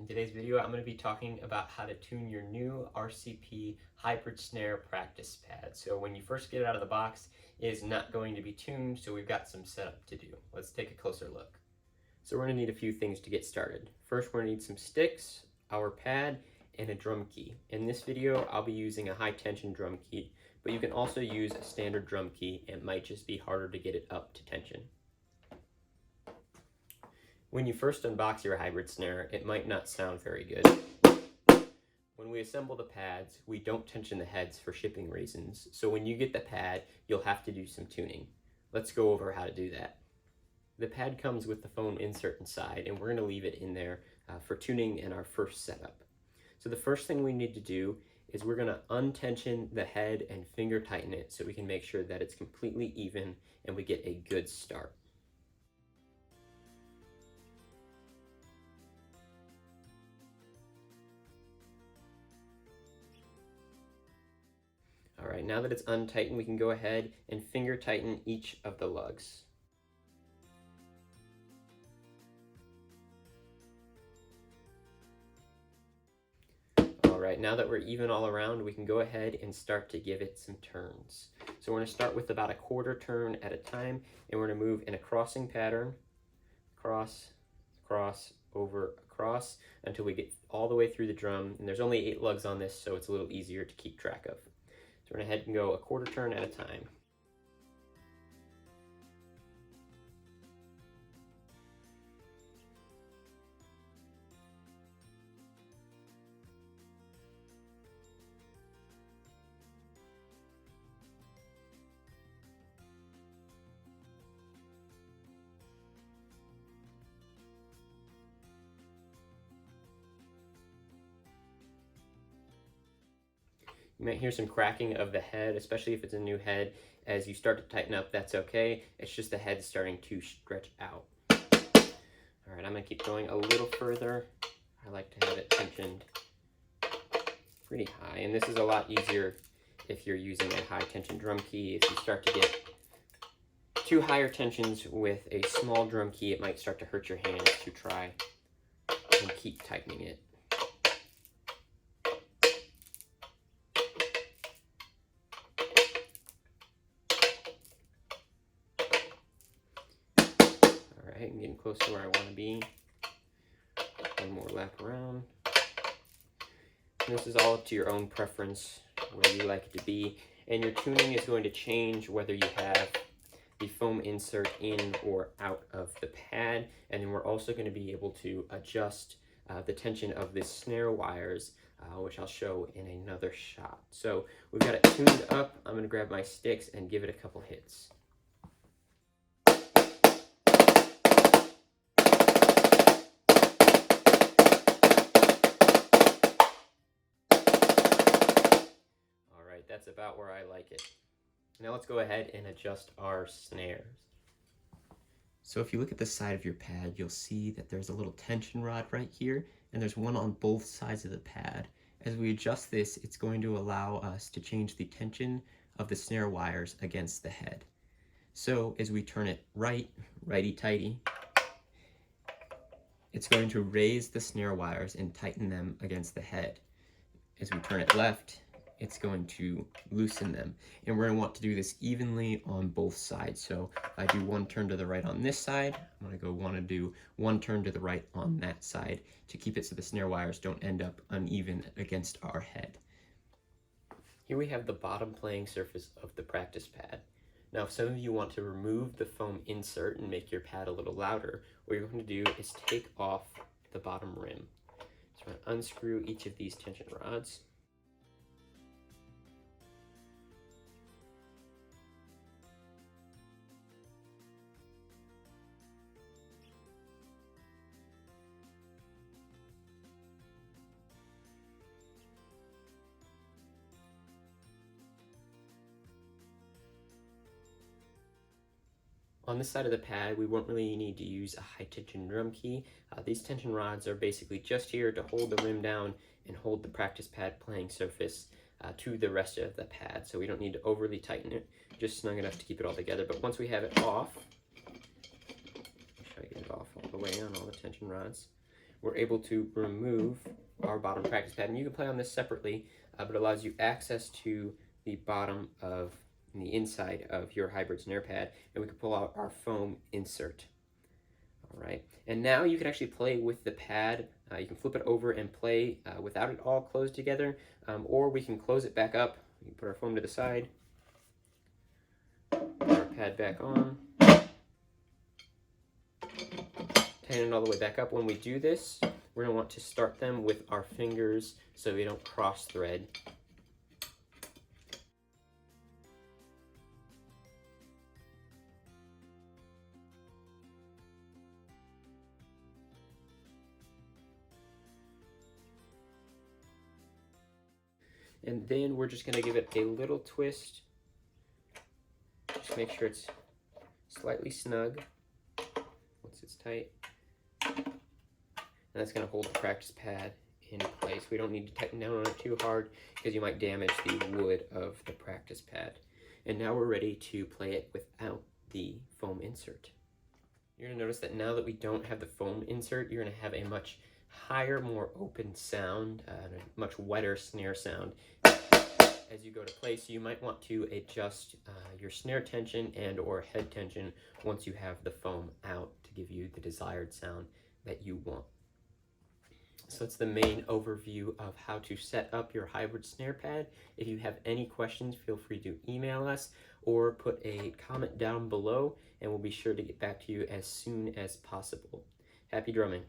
In today's video, I'm going to be talking about how to tune your new RCP hybrid snare practice pad. So when you first get it out of the box, it is not going to be tuned, so we've got some setup to do. Let's take a closer look. So we're going to need a few things to get started. First, we're going to need some sticks, our pad, and a drum key. In this video, I'll be using a high tension drum key, but you can also use a standard drum key. It might just be harder to get it up to tension. When you first unbox your hybrid snare, it might not sound very good. When we assemble the pads, we don't tension the heads for shipping reasons, so when you get the pad, you'll have to do some tuning. Let's go over how to do that. The pad comes with the foam insert inside, and we're going to leave it in there for tuning in our first setup. So the first thing we need to do is we're going to untension the head and finger tighten it so we can make sure that it's completely even and we get a good start. All right, now that it's untightened, we can go ahead and finger tighten each of the lugs. All right, now that we're even all around, we can go ahead and start to give it some turns. So we're going to start with about a quarter turn at a time, and we're going to move in a crossing pattern, cross, cross, over, across, until we get all the way through the drum. And there's only 8 lugs on this, so it's a little easier to keep track of. So we're going to head and go a quarter turn at a time. You might hear some cracking of the head, especially if it's a new head. As you start to tighten up, that's okay. It's just the head starting to stretch out. All right, I'm gonna keep going a little further. I like to have it tensioned pretty high, and this is a lot easier if you're using a high tension drum key. If you start to get too higher tensions with a small drum key, it might start to hurt your hands to try and keep tightening it. I'm getting close to where I want to be. One more lap around. And this is all up to your own preference, where you like it to be. And your tuning is going to change whether you have the foam insert in or out of the pad. And then we're also going to be able to adjust the tension of the snare wires, which I'll show in another shot. So we've got it tuned up. I'm going to grab my sticks and give it a couple hits. That's about where I like it. Now let's go ahead and adjust our snares. So if you look at the side of your pad, you'll see that there's a little tension rod right here, and there's one on both sides of the pad. As we adjust this, it's going to allow us to change the tension of the snare wires against the head. So as we turn it right, righty-tighty, it's going to raise the snare wires and tighten them against the head. As we turn it left, it's going to loosen them. And we're going to want to do this evenly on both sides. So if I do one turn to the right on this side, I'm going to want to do one turn to the right on that side to keep it so the snare wires don't end up uneven against our head. Here we have the bottom playing surface of the practice pad. Now if some of you want to remove the foam insert and make your pad a little louder, what you're going to do is take off the bottom rim. So I'm going to unscrew each of these tension rods. On this side of the pad, we won't really need to use a high tension drum key. These tension rods are basically just here to hold the rim down and hold the practice pad playing surface to the rest of the pad. So we don't need to overly tighten it, just snug enough to keep it all together. But once we have it off, try to get it off all the way on all the tension rods. we're able to remove our bottom practice pad. And you can play on this separately, but it allows you access to the bottom of the inside of your hybrid snare pad, and we can pull out our foam insert. All right, and now you can actually play with the pad. You can flip it over and play without it all closed together, or we can close it back up. We can put our foam to the side, put our pad back on, tighten it all the way back up. When we do this, we're going to want to start them with our fingers so we don't cross thread. And then we're just going to give it a little twist. Just make sure it's slightly snug once it's tight. And that's going to hold the practice pad in place. We don't need to tighten down on it too hard because you might damage the wood of the practice pad. And now we're ready to play it without the foam insert. You're going to notice that now that we don't have the foam insert, you're going to have a much higher, more open sound, and a much wetter snare sound as you go to play. So you might want to adjust your snare tension and or head tension once you have the foam out to give you the desired sound that you want. So that's the main overview of how to set up your hybrid snare pad. If you have any questions, feel free to email us or put a comment down below, and we'll be sure to get back to you as soon as possible. Happy drumming.